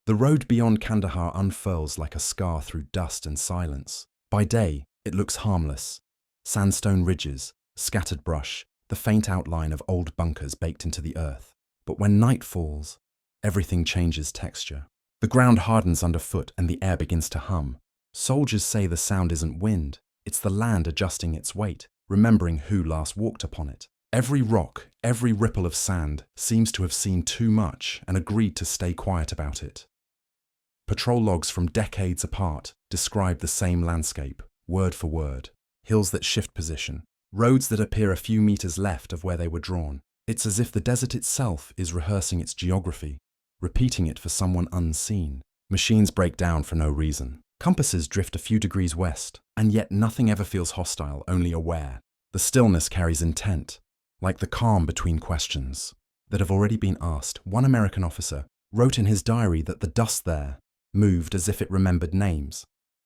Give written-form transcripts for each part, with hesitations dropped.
The road beyond Kandahar unfurls like a scar through dust and silence. By day, it looks harmless. Sandstone ridges, scattered brush, the faint outline of old bunkers baked into the earth. But when night falls, everything changes texture. The ground hardens underfoot and the air begins to hum. Soldiers say the sound isn't wind, it's the land adjusting its weight, remembering who last walked upon it. Every rock, every ripple of sand seems to have seen too much and agreed to stay quiet about it. Patrol logs from decades apart describe the same landscape, word for word. Hills that shift position, roads that appear a few meters left of where they were drawn. It's as if the desert itself is rehearsing its geography, repeating it for someone unseen. Machines break down for no reason. Compasses drift a few degrees west, and yet nothing ever feels hostile, only aware. The stillness carries intent, like the calm between questions that have already been asked. One American officer wrote in his diary that the dust there moved as if it remembered names.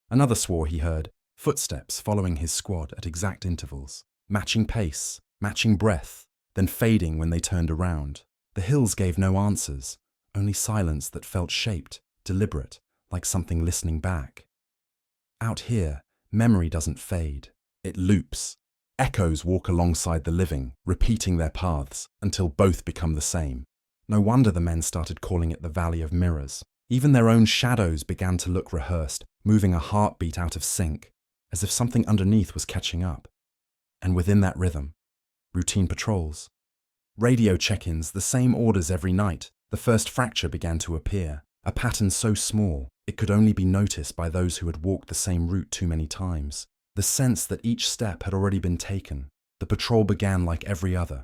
Another swore he heard footsteps following his squad at exact intervals, matching pace, matching breath, then fading when they turned around. The hills gave no answers, only silence that felt shaped, deliberate, like something listening back. Out here, memory doesn't fade, it loops. Echoes walk alongside the living, repeating their paths until both become the same. No wonder the men started calling it the Valley of Mirrors. Even their own shadows began to look rehearsed, moving a heartbeat out of sync, as if something underneath was catching up. And within that rhythm, routine patrols. Radio check-ins, the same orders every night. The first fracture began to appear, a pattern so small it could only be noticed by those who had walked the same route too many times. The sense that each step had already been taken. The patrol began like every other.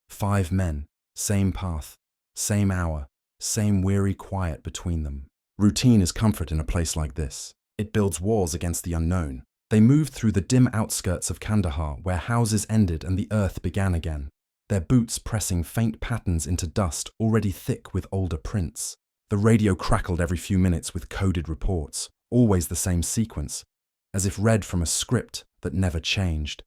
5 men, same path, same hour, same weary quiet between them. Routine is comfort in a place like this. It builds walls against the unknown. They moved through the dim outskirts of Kandahar, where houses ended and the earth began again, their boots pressing faint patterns into dust already thick with older prints. The radio crackled every few minutes with coded reports, always the same sequence, as if read from a script that never changed.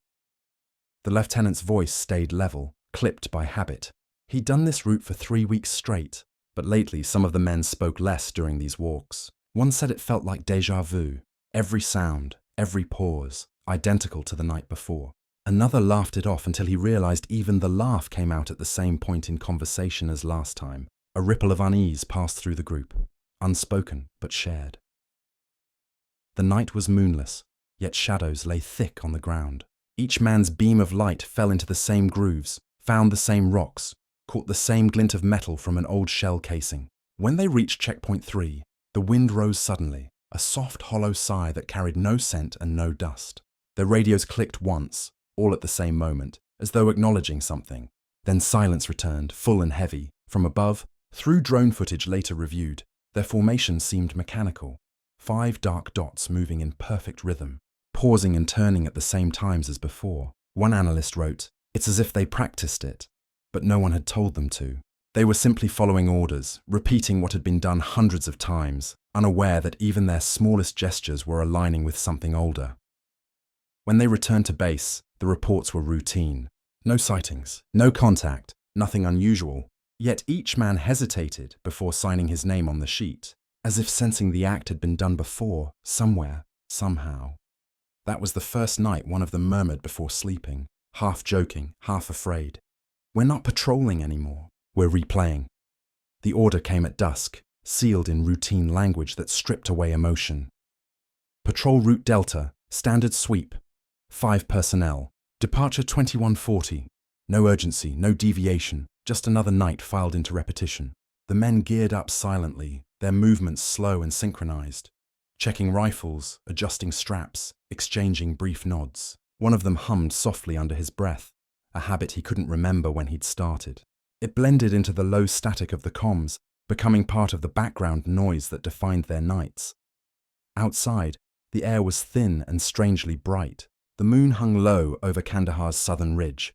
The lieutenant's voice stayed level, clipped by habit. He'd done this route for 3 weeks straight, but lately some of the men spoke less during these walks. One said it felt like déjà vu, every sound, every pause, identical to the night before. Another laughed it off until he realized even the laugh came out at the same point in conversation as last time. A ripple of unease passed through the group, unspoken but shared. The night was moonless, yet shadows lay thick on the ground. Each man's beam of light fell into the same grooves, found the same rocks, caught the same glint of metal from an old shell casing. When they reached checkpoint 3, the wind rose suddenly, a soft, hollow sigh that carried no scent and no dust. Their radios clicked once, all at the same moment, as though acknowledging something. Then silence returned, full and heavy. From above, through drone footage later reviewed, their formation seemed mechanical. 5 dark dots moving in perfect rhythm, pausing and turning at the same times as before. One analyst wrote, "It's as if they practiced it, but no one had told them to. They were simply following orders, repeating what had been done hundreds of times, unaware that even their smallest gestures were aligning with something older." When they returned to base, the reports were routine. No sightings, no contact, nothing unusual. Yet each man hesitated before signing his name on the sheet, as if sensing the act had been done before, somewhere, somehow. That was the first night one of them murmured before sleeping, half joking, half afraid. "We're not patrolling anymore, we're replaying." The order came at dusk, sealed in routine language that stripped away emotion. Patrol Route Delta, standard sweep. 5 personnel. Departure 2140. No urgency, no deviation, just another night filed into repetition. The men geared up silently, their movements slow and synchronized, checking rifles, adjusting straps, exchanging brief nods. One of them hummed softly under his breath, a habit he couldn't remember when he'd started. It blended into the low static of the comms, becoming part of the background noise that defined their nights. Outside, the air was thin and strangely bright. The moon hung low over Kandahar's southern ridge,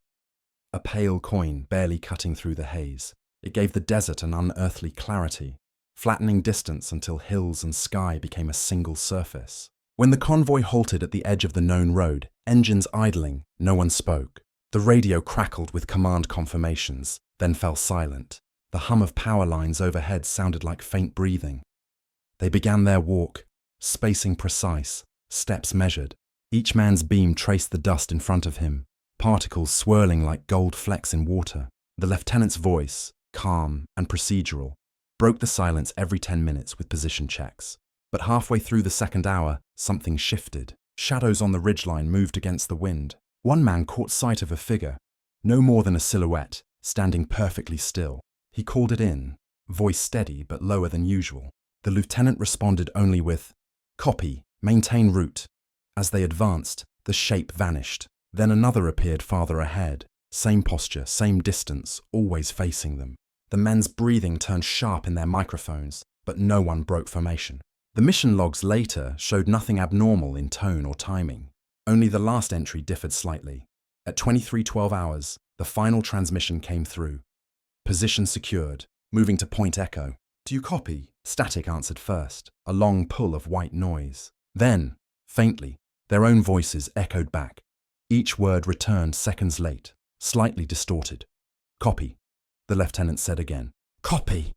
a pale coin barely cutting through the haze. It gave the desert an unearthly clarity, flattening distance until hills and sky became a single surface. When the convoy halted at the edge of the known road, engines idling, no one spoke. The radio crackled with command confirmations, then fell silent. The hum of power lines overhead sounded like faint breathing. They began their walk, spacing precise, steps measured. Each man's beam traced the dust in front of him, particles swirling like gold flecks in water. The lieutenant's voice, calm and procedural, broke the silence every 10 minutes with position checks. But halfway through the second hour, something shifted. Shadows on the ridgeline moved against the wind. One man caught sight of a figure, no more than a silhouette, standing perfectly still. He called it in, voice steady but lower than usual. The lieutenant responded only with, "Copy, maintain route." As they advanced, the shape vanished. Then another appeared farther ahead. Same posture, same distance, always facing them. The men's breathing turned sharp in their microphones, but no one broke formation. The mission logs later showed nothing abnormal in tone or timing. Only the last entry differed slightly. At 23:12 hours, the final transmission came through. Position secured, moving to point echo. "Do you copy?" Static answered first, a long pull of white noise. Then, faintly, their own voices echoed back. Each word returned seconds late, slightly distorted. "Copy," the lieutenant said again. "Copy!"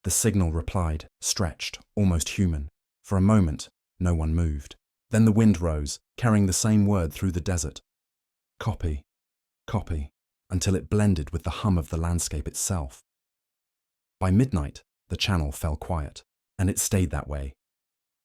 The signal replied, stretched, almost human. For a moment, no one moved. Then the wind rose, carrying the same word through the desert. "Copy, copy," until it blended with the hum of the landscape itself. By midnight, the channel fell quiet, and it stayed that way.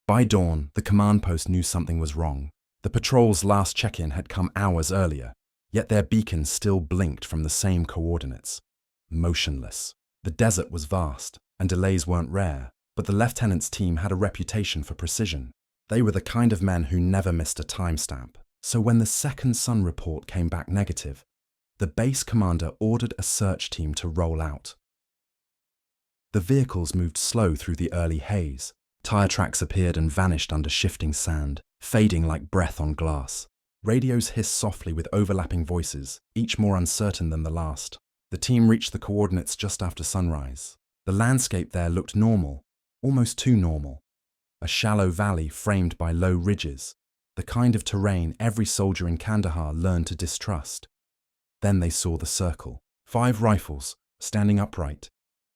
By dawn, the command post knew something was wrong. The patrol's last check-in had come hours earlier, yet their beacon still blinked from the same coordinates. Motionless. The desert was vast, and delays weren't rare, but the lieutenant's team had a reputation for precision. They were the kind of men who never missed a timestamp. So when the second sun report came back negative, the base commander ordered a search team to roll out. The vehicles moved slow through the early haze. Tire tracks appeared and vanished under shifting sand, fading like breath on glass. Radios hissed softly with overlapping voices, each more uncertain than the last. The team reached the coordinates just after sunrise. The landscape there looked normal, almost too normal. A shallow valley framed by low ridges, the kind of terrain every soldier in Kandahar learned to distrust. Then they saw the circle. 5 rifles, standing upright,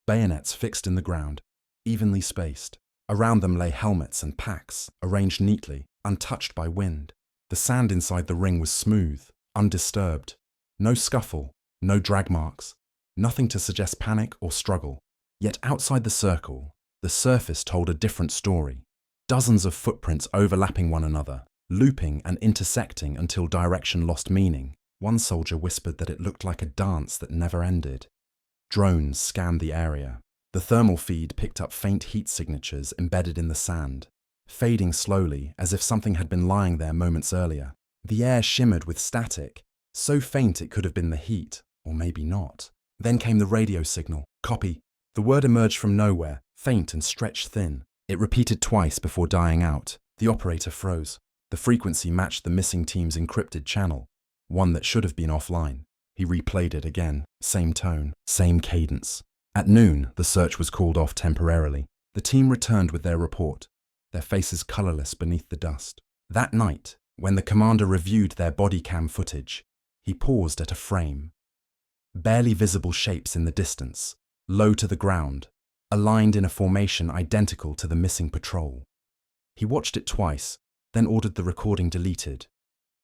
bayonets fixed in the ground, evenly spaced. Around them lay helmets and packs, arranged neatly, untouched by wind. The sand inside the ring was smooth, undisturbed. No scuffle, no drag marks, nothing to suggest panic or struggle. Yet outside the circle, the surface told a different story. Dozens of footprints overlapping one another, looping and intersecting until direction lost meaning. One soldier whispered that it looked like a dance that never ended. Drones scanned the area. The thermal feed picked up faint heat signatures embedded in the sand, fading slowly as if something had been lying there moments earlier. The air shimmered with static, so faint it could have been the heat, or maybe not. Then came the radio signal. "Copy." The word emerged from nowhere, faint and stretched thin. It repeated twice before dying out. The operator froze. The frequency matched the missing team's encrypted channel, one that should have been offline. He replayed it again, same tone, same cadence. At noon, the search was called off temporarily. The team returned with their report, their faces colourless beneath the dust. That night, when the commander reviewed their body cam footage, he paused at a frame. Barely visible shapes in the distance, low to the ground, aligned in a formation identical to the missing patrol. He watched it twice, then ordered the recording deleted.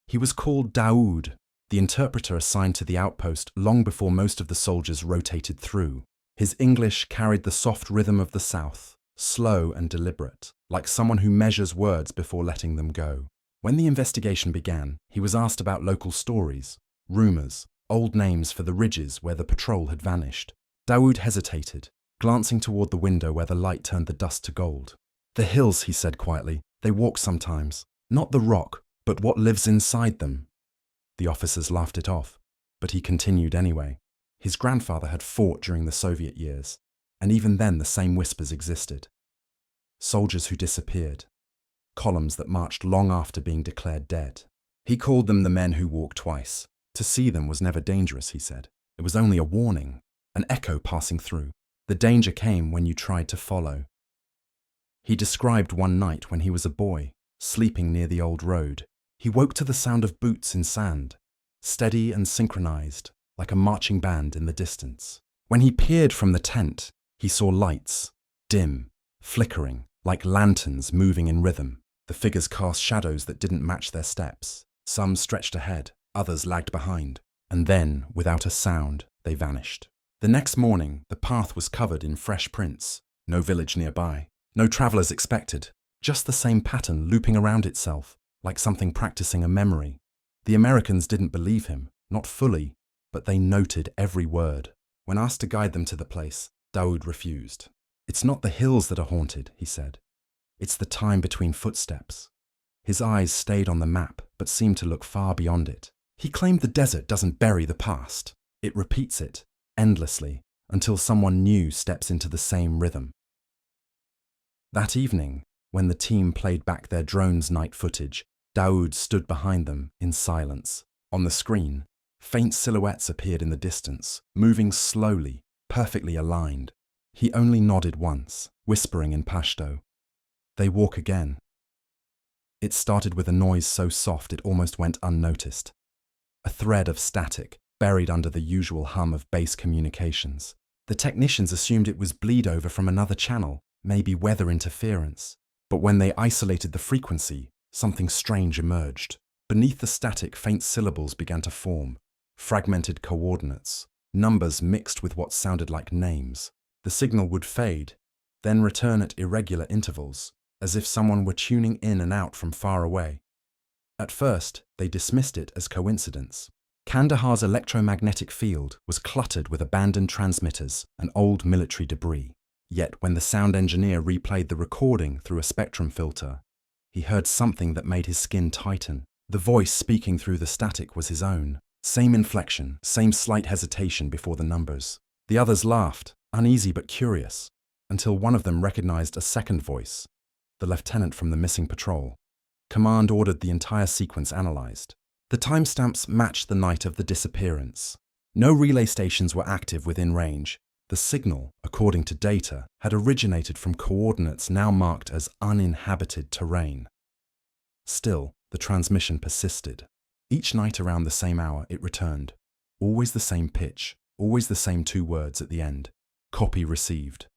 He was called Daoud, the interpreter assigned to the outpost long before most of the soldiers rotated through. His English carried the soft rhythm of the South, slow and deliberate, like someone who measures words before letting them go. When the investigation began, he was asked about local stories, rumours, old names for the ridges where the patrol had vanished. Daoud hesitated, glancing toward the window where the light turned the dust to gold. "The hills," he said quietly, "they walk sometimes. Not the rock, but what lives inside them." The officers laughed it off, but he continued anyway. His grandfather had fought during the Soviet years, and even then the same whispers existed. Soldiers who disappeared, columns that marched long after being declared dead. He called them the men who walk twice. To see them was never dangerous, he said. It was only a warning, an echo passing through. The danger came when you tried to follow. He described one night when he was a boy, sleeping near the old road. He woke to the sound of boots in sand, steady and synchronized, like a marching band in the distance. When he peered from the tent, he saw lights, dim, flickering, like lanterns moving in rhythm. The figures cast shadows that didn't match their steps. Some stretched ahead, others lagged behind. And then, without a sound, they vanished. The next morning, the path was covered in fresh prints. No village nearby. No travelers expected. Just the same pattern looping around itself, like something practicing a memory. The Americans didn't believe him, not fully, but they noted every word. When asked to guide them to the place, Daoud refused. "It's not the hills that are haunted," he said. "It's the time between footsteps." His eyes stayed on the map, but seemed to look far beyond it. He claimed the desert doesn't bury the past. It repeats it, endlessly, until someone new steps into the same rhythm. That evening, when the team played back their drone's night footage, Daoud stood behind them in silence. On the screen, faint silhouettes appeared in the distance, moving slowly, perfectly aligned. He only nodded once, whispering in Pashto, "They walk again." It started with a noise so soft it almost went unnoticed. A thread of static, buried under the usual hum of base communications. The technicians assumed it was bleed over from another channel, maybe weather interference. But when they isolated the frequency, something strange emerged. Beneath the static, faint syllables began to form, fragmented coordinates, numbers mixed with what sounded like names. The signal would fade, then return at irregular intervals, as if someone were tuning in and out from far away. At first, they dismissed it as coincidence. Kandahar's electromagnetic field was cluttered with abandoned transmitters and old military debris. Yet when the sound engineer replayed the recording through a spectrum filter, he heard something that made his skin tighten. The voice speaking through the static was his own. Same inflection, same slight hesitation before the numbers. The others laughed, uneasy but curious, until one of them recognized a second voice, the lieutenant from the missing patrol. Command ordered the entire sequence analyzed. The timestamps matched the night of the disappearance. No relay stations were active within range. The signal, according to data, had originated from coordinates now marked as uninhabited terrain. Still, the transmission persisted. Each night around the same hour it returned. Always the same pitch, always the same 2 words at the end. Copy received.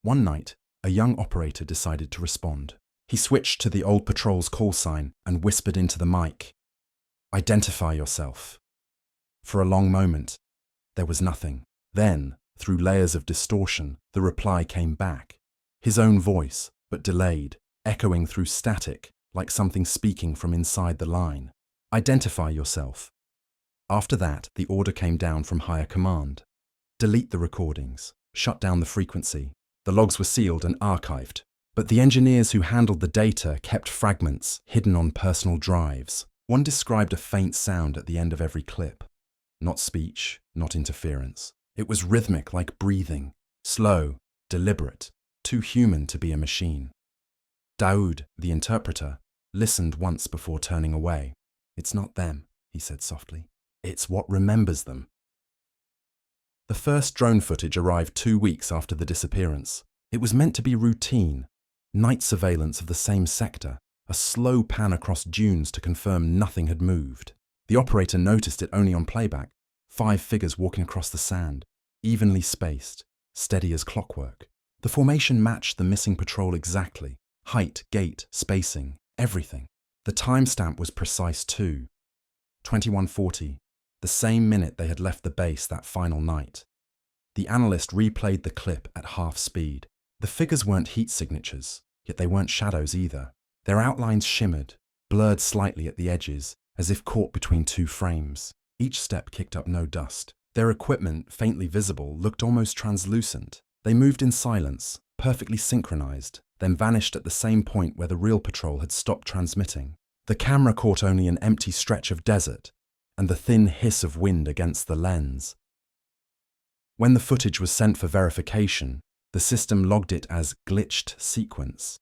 One night, a young operator decided to respond. He switched to the old patrol's call sign and whispered into the mic, "Identify yourself." For a long moment, there was nothing. Then, through layers of distortion, the reply came back. His own voice, but delayed, echoing through static, like something speaking from inside the line. "Identify yourself." After that, the order came down from higher command. Delete the recordings, shut down the frequency. The logs were sealed and archived. But the engineers who handled the data kept fragments hidden on personal drives. One described a faint sound at the end of every clip. Not speech, not interference. It was rhythmic like breathing, slow, deliberate, too human to be a machine. Daoud, the interpreter, listened once before turning away. "It's not them," he said softly. "It's what remembers them." The first drone footage arrived 2 weeks after the disappearance. It was meant to be routine. Night surveillance of the same sector, a slow pan across dunes to confirm nothing had moved. The operator noticed it only on playback. 5 figures walking across the sand, evenly spaced, steady as clockwork. The formation matched the missing patrol exactly. Height, gait, spacing, everything. The timestamp was precise too. 21:40, the same minute they had left the base that final night. The analyst replayed the clip at half speed. The figures weren't heat signatures, yet they weren't shadows either. Their outlines shimmered, blurred slightly at the edges, as if caught between 2 frames. Each step kicked up no dust. Their equipment, faintly visible, looked almost translucent. They moved in silence, perfectly synchronized, then vanished at the same point where the real patrol had stopped transmitting. The camera caught only an empty stretch of desert and the thin hiss of wind against the lens. When the footage was sent for verification, the system logged it as glitched sequence.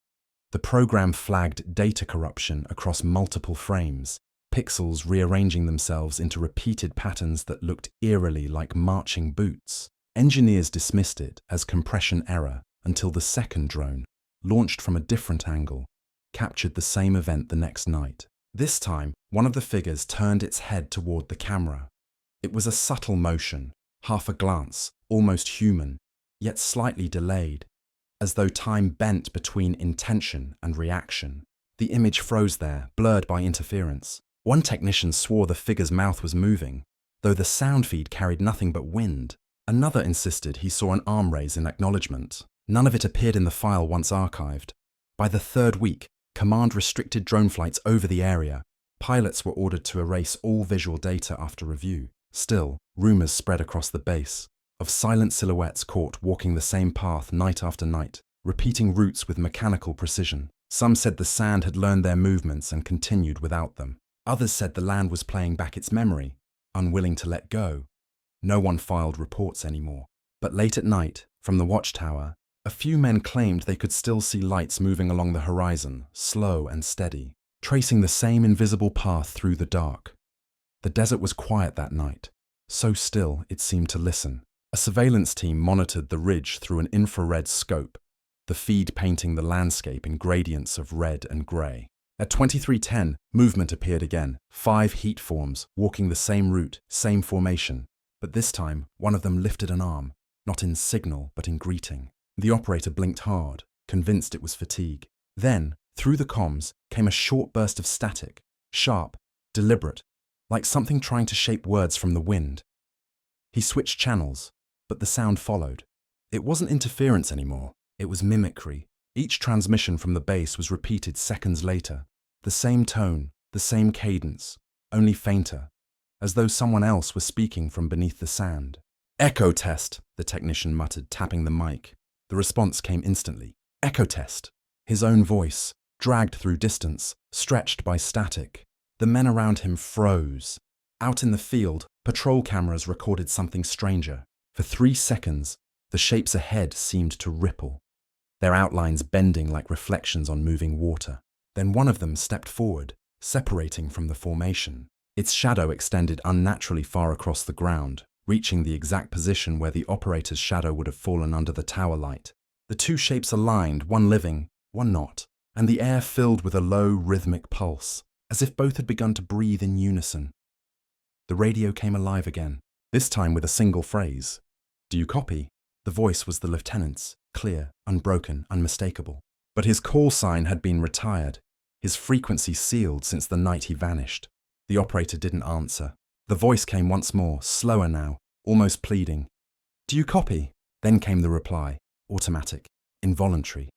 The program flagged data corruption across multiple frames, pixels rearranging themselves into repeated patterns that looked eerily like marching boots. Engineers dismissed it as compression error until the second drone, launched from a different angle, captured the same event the next night. This time, one of the figures turned its head toward the camera. It was a subtle motion, half a glance, almost human, yet slightly delayed. as though time bent between intention and reaction. The image froze there, blurred by interference. One technician swore the figure's mouth was moving, though the sound feed carried nothing but wind. Another insisted he saw an arm raise in acknowledgement. None of it appeared in the file once archived. By the third week, command restricted drone flights over the area. Pilots were ordered to erase all visual data after review. Still, rumours spread across the base of silent silhouettes caught walking the same path night after night, repeating routes with mechanical precision. Some said the sand had learned their movements and continued without them. Others said the land was playing back its memory, unwilling to let go. No one filed reports anymore. But late at night, from the watchtower, a few men claimed they could still see lights moving along the horizon, slow and steady, tracing the same invisible path through the dark. The desert was quiet that night, so still it seemed to listen. A surveillance team monitored the ridge through an infrared scope, the feed painting the landscape in gradients of red and grey. At 23:10, movement appeared again, 5 heat forms walking the same route, same formation. But this time, one of them lifted an arm, not in signal but in greeting. The operator blinked hard, convinced it was fatigue. Then, through the comms, came a short burst of static, sharp, deliberate, like something trying to shape words from the wind. He switched channels, but the sound followed. It wasn't interference anymore, it was mimicry. Each transmission from the base was repeated seconds later. The same tone, the same cadence, only fainter, as though someone else was speaking from beneath the sand. "Echo test," the technician muttered, tapping the mic. The response came instantly. "Echo test." His own voice, dragged through distance, stretched by static. The men around him froze. Out in the field, patrol cameras recorded something stranger. For 3 seconds, the shapes ahead seemed to ripple, their outlines bending like reflections on moving water. Then one of them stepped forward, separating from the formation. Its shadow extended unnaturally far across the ground, reaching the exact position where the operator's shadow would have fallen under the tower light. The two shapes aligned, one living, one not, and the air filled with a low, rhythmic pulse, as if both had begun to breathe in unison. The radio came alive again, this time with a single phrase. "Do you copy?" The voice was the lieutenant's, clear, unbroken, unmistakable. But his call sign had been retired, his frequency sealed since the night he vanished. The operator didn't answer. The voice came once more, slower now, almost pleading. "Do you copy?" Then came the reply, automatic, involuntary,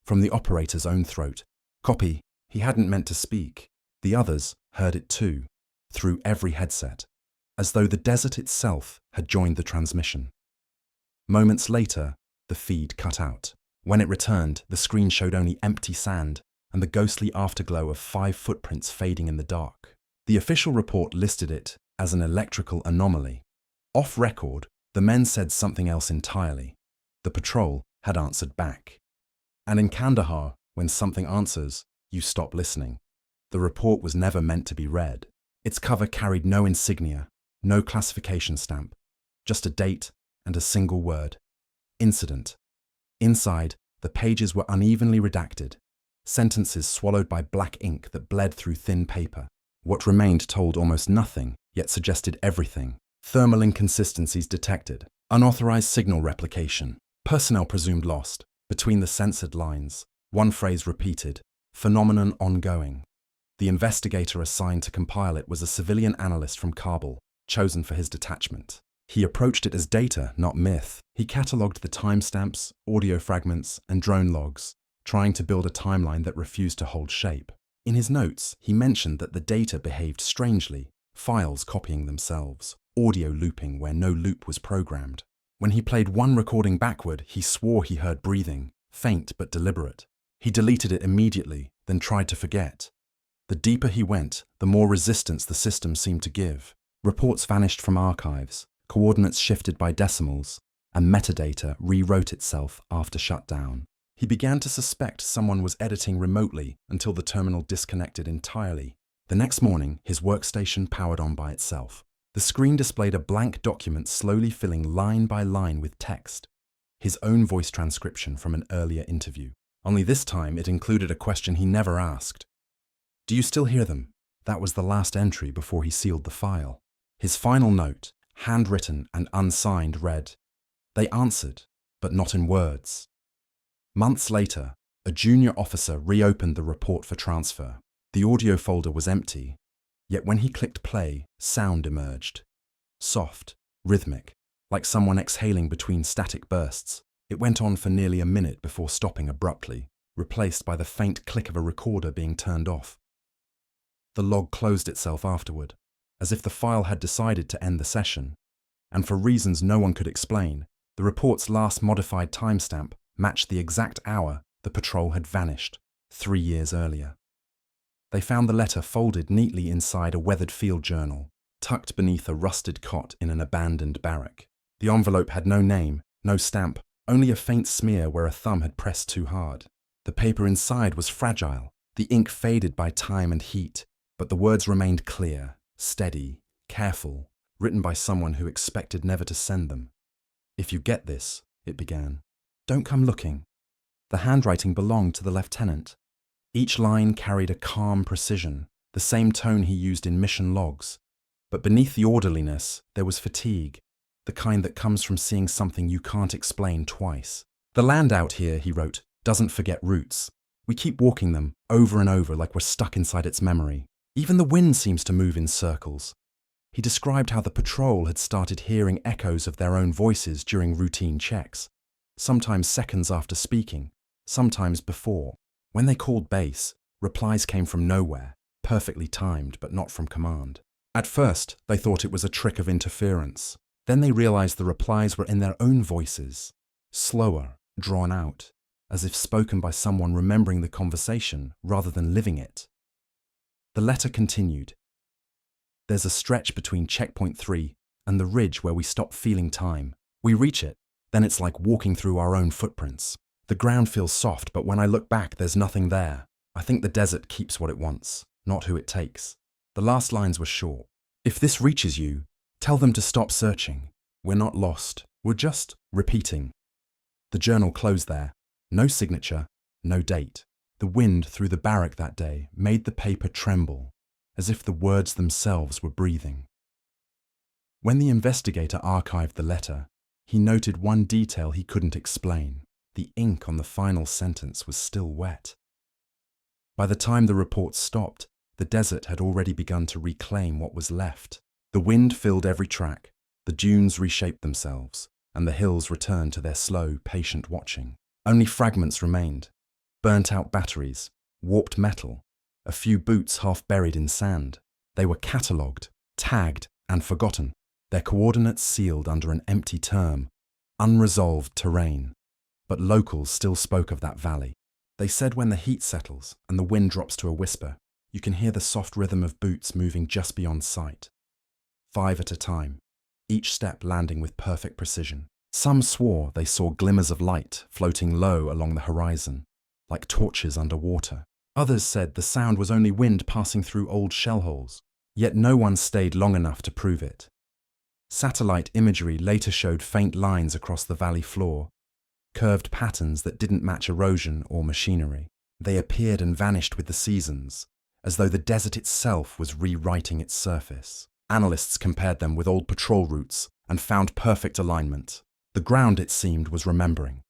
from the operator's own throat. Copy. He hadn't meant to speak. The others heard it too, through every headset, as though the desert itself had joined the transmission. Moments later, the feed cut out. When it returned, the screen showed only empty sand and the ghostly afterglow of 5 footprints fading in the dark. The official report listed it as an electrical anomaly. Off record, the men said something else entirely. The patrol had answered back. And in Kandahar, when something answers, you stop listening. The report was never meant to be read. Its cover carried no insignia, no classification stamp, just a date and a single word. Incident. Inside, the pages were unevenly redacted, sentences swallowed by black ink that bled through thin paper. What remained told almost nothing, yet suggested everything. Thermal inconsistencies detected, unauthorized signal replication, personnel presumed lost, between the censored lines, one phrase repeated, phenomenon ongoing. The investigator assigned to compile it was a civilian analyst from Kabul, chosen for his detachment. He approached it as data, not myth. He catalogued the timestamps, audio fragments, and drone logs, trying to build a timeline that refused to hold shape. In his notes, he mentioned that the data behaved strangely, files copying themselves, audio looping where no loop was programmed. When he played one recording backward, he swore he heard breathing, faint but deliberate. He deleted it immediately, then tried to forget. The deeper he went, the more resistance the system seemed to give. Reports vanished from archives, coordinates shifted by decimals, and metadata rewrote itself after shutdown. He began to suspect someone was editing remotely until the terminal disconnected entirely. The next morning, his workstation powered on by itself. The screen displayed a blank document slowly filling line by line with text. His own voice transcription from an earlier interview. Only this time it included a question he never asked. "Do you still hear them?" That was the last entry before he sealed the file. His final note, handwritten and unsigned, read, "They answered, but not in words." Months later, a junior officer reopened the report for transfer. The audio folder was empty, yet when he clicked play, sound emerged. Soft, rhythmic, like someone exhaling between static bursts. It went on for nearly a minute before stopping abruptly, replaced by the faint click of a recorder being turned off. The log closed itself afterward, as if the file had decided to end the session, and for reasons no one could explain, the report's last modified timestamp matched the exact hour the patrol had vanished, 3 years earlier. They found the letter folded neatly inside a weathered field journal, tucked beneath a rusted cot in an abandoned barrack. The envelope had no name, no stamp, only a faint smear where a thumb had pressed too hard. The paper inside was fragile, the ink faded by time and heat, but the words remained clear, steady, careful, written by someone who expected never to send them. "If you get this," it began, "don't come looking." The handwriting belonged to the lieutenant. Each line carried a calm precision, the same tone he used in mission logs. But beneath the orderliness, there was fatigue, the kind that comes from seeing something you can't explain twice. "The land out here," he wrote, "doesn't forget roots. We keep walking them, over and over, like we're stuck inside its memory. Even the wind seems to move in circles." He described how the patrol had started hearing echoes of their own voices during routine checks, sometimes seconds after speaking, sometimes before. When they called base, replies came from nowhere, perfectly timed but not from command. At first, they thought it was a trick of interference. Then they realized the replies were in their own voices, slower, drawn out, as if spoken by someone remembering the conversation rather than living it. The letter continued. "There's a stretch between checkpoint 3 and the ridge where we stop feeling time. We reach it, then it's like walking through our own footprints. The ground feels soft, but when I look back, there's nothing there. I think the desert keeps what it wants, not who it takes." The last lines were short. "If this reaches you, tell them to stop searching. We're not lost. We're just repeating." The journal closed there. No signature, no date. The wind through the barrack that day made the paper tremble, as if the words themselves were breathing. When the investigator archived the letter, he noted one detail he couldn't explain. The ink on the final sentence was still wet. By the time the report stopped, the desert had already begun to reclaim what was left. The wind filled every track, the dunes reshaped themselves, and the hills returned to their slow, patient watching. Only fragments remained: burnt-out batteries, warped metal, a few boots half buried in sand. They were catalogued, tagged, and forgotten, their coordinates sealed under an empty term: unresolved terrain. But locals still spoke of that valley. They said when the heat settles and the wind drops to a whisper, you can hear the soft rhythm of boots moving just beyond sight. 5 at a time, each step landing with perfect precision. Some swore they saw glimmers of light floating low along the horizon, like torches underwater. Others said the sound was only wind passing through old shell holes, yet no one stayed long enough to prove it. Satellite imagery later showed faint lines across the valley floor, curved patterns that didn't match erosion or machinery. They appeared and vanished with the seasons, as though the desert itself was rewriting its surface. Analysts compared them with old patrol routes and found perfect alignment. The ground, it seemed, was remembering.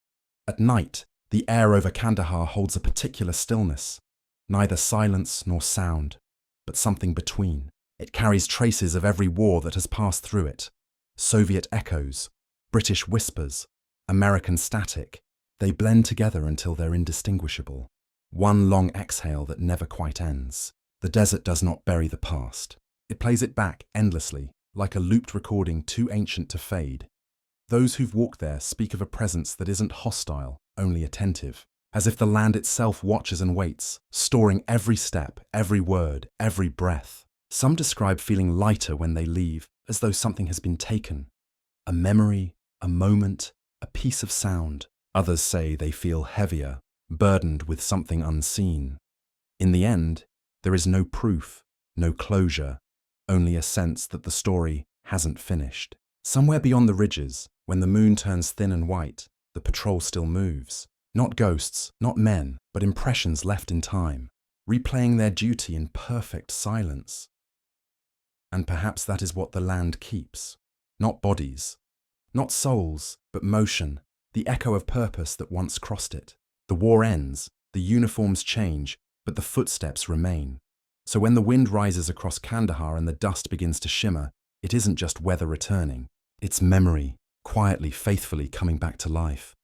At night, the air over Kandahar holds a particular stillness, neither silence nor sound, but something between. It carries traces of every war that has passed through it: Soviet echoes, British whispers, American static. They blend together until they're indistinguishable. One long exhale that never quite ends. The desert does not bury the past. It plays it back endlessly, like a looped recording too ancient to fade. Those who've walked there speak of a presence that isn't hostile, only attentive, as if the land itself watches and waits, storing every step, every word, every breath. Some describe feeling lighter when they leave, as though something has been taken. A memory, a moment, a piece of sound. Others say they feel heavier, burdened with something unseen. In the end, there is no proof, no closure, only a sense that the story hasn't finished. Somewhere beyond the ridges, when the moon turns thin and white, the patrol still moves. Not ghosts, not men, but impressions left in time, replaying their duty in perfect silence. And perhaps that is what the land keeps. Not bodies, not souls, but motion, the echo of purpose that once crossed it. The war ends, the uniforms change, but the footsteps remain. So when the wind rises across Kandahar and the dust begins to shimmer, it isn't just weather returning. It's memory, quietly, faithfully coming back to life.